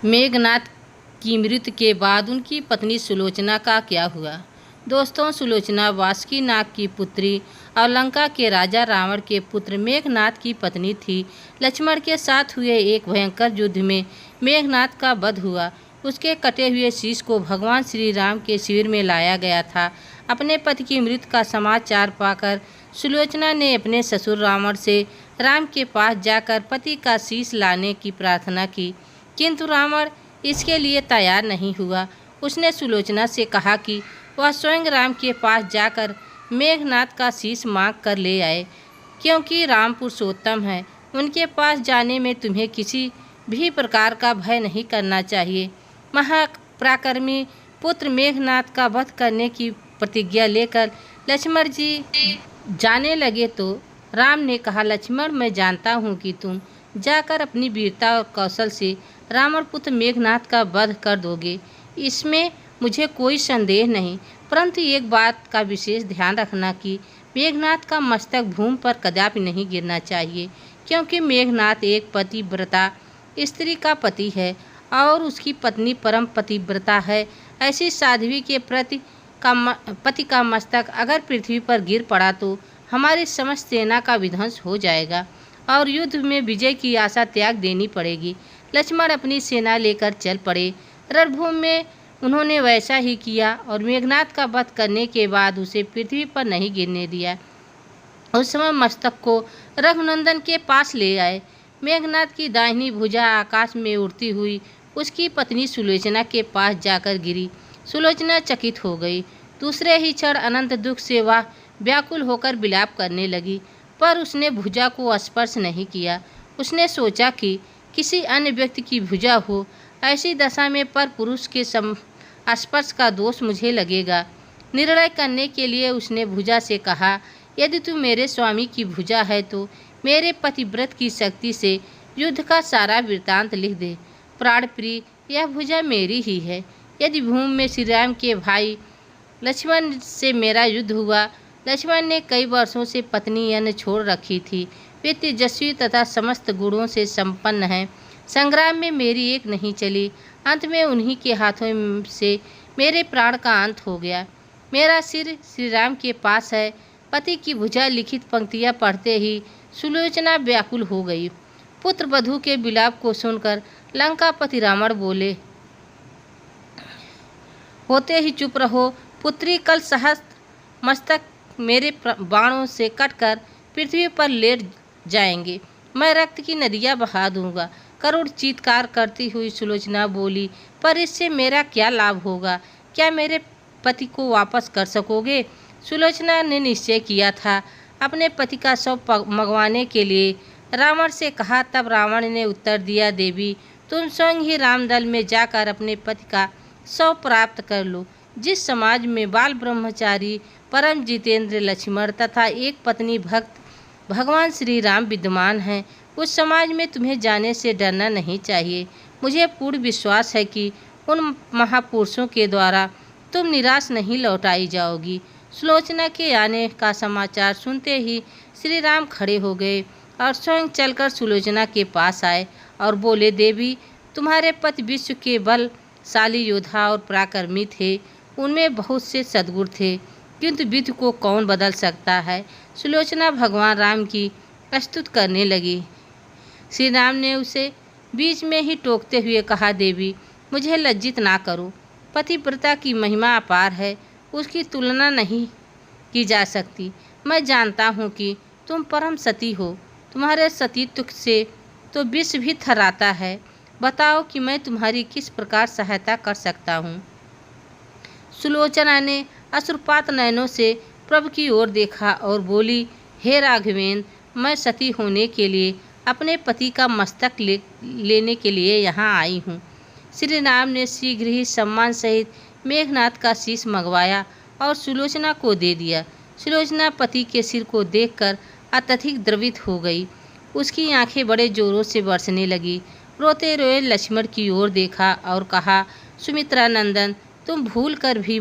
मेघनाद की मृत्यु के बाद उनकी पत्नी सुलोचना का क्या हुआ। दोस्तों, सुलोचना वासुकीनाग की पुत्री और लंका के राजा रावण के पुत्र मेघनाद की पत्नी थी। लक्ष्मण के साथ हुए एक भयंकर युद्ध में मेघनाद का वध हुआ। उसके कटे हुए शीश को भगवान श्री राम के शिविर में लाया गया था। अपने पति की मृत्यु का समाचार पाकर सुलोचना ने अपने ससुर रावण से राम के पास जाकर पति का शीश लाने की प्रार्थना की, किंतु रावण इसके लिए तैयार नहीं हुआ। उसने सुलोचना से कहा कि वह स्वयं राम के पास जाकर मेघनाद का शीश मांग कर ले आए, क्योंकि राम पुरुषोत्तम है। उनके पास जाने में तुम्हें किसी भी प्रकार का भय नहीं करना चाहिए। महापराक्रमी पुत्र मेघनाद का वध करने की प्रतिज्ञा लेकर लक्ष्मण जी जाने लगे तो राम ने कहा, लक्ष्मण, मैं जानता हूँ कि तुम जाकर अपनी वीरता और कौशल से रावण पुत्र मेघनाद का वध कर दोगे, इसमें मुझे कोई संदेह नहीं। परंतु एक बात का विशेष ध्यान रखना कि मेघनाद का मस्तक भूमि पर कदापि नहीं गिरना चाहिए, क्योंकि मेघनाद एक पतिव्रता स्त्री का पति है और उसकी पत्नी परम पतिव्रता है। ऐसी साध्वी के पति का मस्तक अगर पृथ्वी पर गिर पड़ा तो हमारी समस्त सेना का विध्वंस हो जाएगा और युद्ध में विजय की आशा त्याग देनी पड़ेगी। लक्ष्मण अपनी सेना लेकर चल पड़े। रणभूमि में उन्होंने वैसा ही किया और मेघनाद का वध करने के बाद उसे पृथ्वी पर नहीं गिरने दिया। उस समय मस्तक को रघुनंदन के पास ले आए। मेघनाद की दाहिनी भुजा आकाश में उड़ती हुई उसकी पत्नी सुलोचना के पास जाकर गिरी। सुलोचना चकित हो गई। दूसरे ही क्षण अनंत दुख से वह व्याकुल होकर विलाप करने लगी, पर उसने भुजा को स्पर्श नहीं किया। उसने सोचा कि किसी अन्य व्यक्ति की भुजा हो, ऐसी दशा में पर पुरुष के स्पर्श का दोष मुझे लगेगा। निर्णय करने के लिए उसने भुजा से कहा, यदि तू मेरे स्वामी की भुजा है तो मेरे पतिव्रत की शक्ति से युद्ध का सारा वृत्तांत लिख दे। प्राण प्रिय, यह भुजा मेरी ही है। यदि भूमि में श्री राम के भाई लक्ष्मण से मेरा युद्ध हुआ। लक्ष्मण ने कई वर्षों से पत्नी अन्न छोड़ रखी थी। वे तेजस्वी तथा समस्त गुणों से संपन्न हैं। संग्राम में मेरी एक नहीं चली। अंत में उन्हीं के हाथों से मेरे प्राण का अंत हो गया। मेरा सिर श्री राम के पास है। पति की भुजा लिखित पंक्तियां पढ़ते ही सुलोचना व्याकुल हो गई। पुत्र वधू के विलाप को सुनकर लंकापति रावण बोले, होते ही चुप रहो पुत्री, कल सहस्त्र मस्तक मेरे बाणों से कटकर पृथ्वी पर लेट जाएंगे। मैं रक्त की नदियाँ बहा दूंगा। करुण चीत्कार करती हुई सुलोचना बोली, पर इससे मेरा क्या लाभ होगा? क्या मेरे पति को वापस कर सकोगे? सुलोचना ने निश्चय किया था अपने पति का शव मंगवाने के लिए रावण से कहा। तब रावण ने उत्तर दिया, देवी, तुम स्वयं ही रामदल में जाकर अपने पति का शव प्राप्त कर लो। जिस समाज में बाल ब्रह्मचारी परम जितेंद्र लक्ष्मण तथा एक पत्नी भक्त भगवान श्री राम विद्यमान हैं, उस समाज में तुम्हें जाने से डरना नहीं चाहिए। मुझे पूर्ण विश्वास है कि उन महापुरुषों के द्वारा तुम निराश नहीं लौटाई जाओगी। सुलोचना के आने का समाचार सुनते ही श्री राम खड़े हो गए और स्वयं चलकर सुलोचना के पास आए और बोले, देवी, तुम्हारे पति विश्व के बलशाली योद्धा और पराक्रमी थे। उनमें बहुत से सद्गुण थे, किंतु विधि को कौन बदल सकता है? सुलोचना भगवान राम की स्तुति करने लगी। श्री राम ने उसे बीच में ही टोकते हुए कहा, देवी, मुझे लज्जित ना करो। पतिव्रता की महिमा अपार है, उसकी तुलना नहीं की जा सकती। मैं जानता हूँ कि तुम परम सती हो। तुम्हारे सतीत्व से तो विश्व भी थर्राता है। बताओ कि मैं तुम्हारी किस प्रकार सहायता कर सकता हूँ। सुलोचना ने अश्रुपात नयनों से प्रभु की ओर देखा और बोली, हे राघवेंद्र, मैं सती होने के लिए अपने पति का मस्तक लेने के लिए यहाँ आई हूँ। श्री राम ने शीघ्र ही सम्मान सहित मेघनाद का शीश मंगवाया और सुलोचना को दे दिया। सुलोचना पति के सिर को देखकर अत्यधिक द्रवित हो गई। उसकी आंखें बड़े जोरों से बरसने लगी। रोते रोए लक्ष्मण की ओर देखा और कहा, सुमित्रा नंदन, तुम भूल कर भी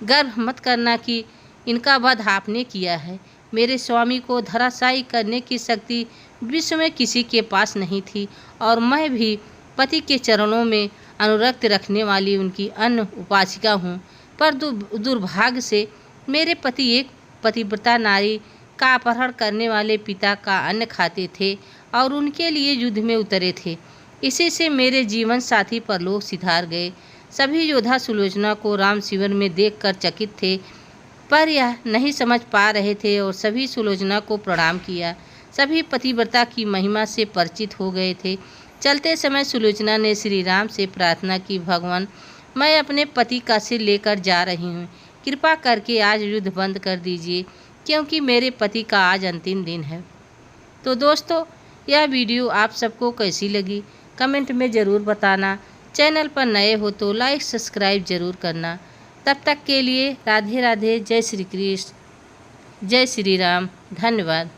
गर्व मत करना कि इनका वध आपने किया है। मेरे स्वामी को धराशायी करने की शक्ति विश्व में किसी के पास नहीं थी और मैं भी पति के चरणों में अनुरक्त रखने वाली उनकी अन्न उपासिका हूँ, पर दुर्भाग्य से मेरे पति एक पतिव्रता नारी का अपहरण करने वाले पिता का अन्न खाते थे और उनके लिए युद्ध में उतरे थे। इसी से मेरे जीवन साथी परलोक सिधार गए। सभी योद्धा सुलोचना को राम शिविर में देखकर चकित थे, पर यह नहीं समझ पा रहे थे और सभी सुलोचना को प्रणाम किया। सभी पतिव्रता की महिमा से परिचित हो गए थे। चलते समय सुलोचना ने श्री राम से प्रार्थना की, भगवान, मैं अपने पति का सिर लेकर जा रही हूँ, कृपा करके आज युद्ध बंद कर दीजिए, क्योंकि मेरे पति का आज अंतिम दिन है। तो दोस्तों, यह वीडियो आप सबको कैसी लगी कमेंट में ज़रूर बताना। चैनल पर नए हो तो लाइक सब्सक्राइब ज़रूर करना। तब तक के लिए राधे राधे, जय श्री कृष्ण, जय श्री राम, धन्यवाद।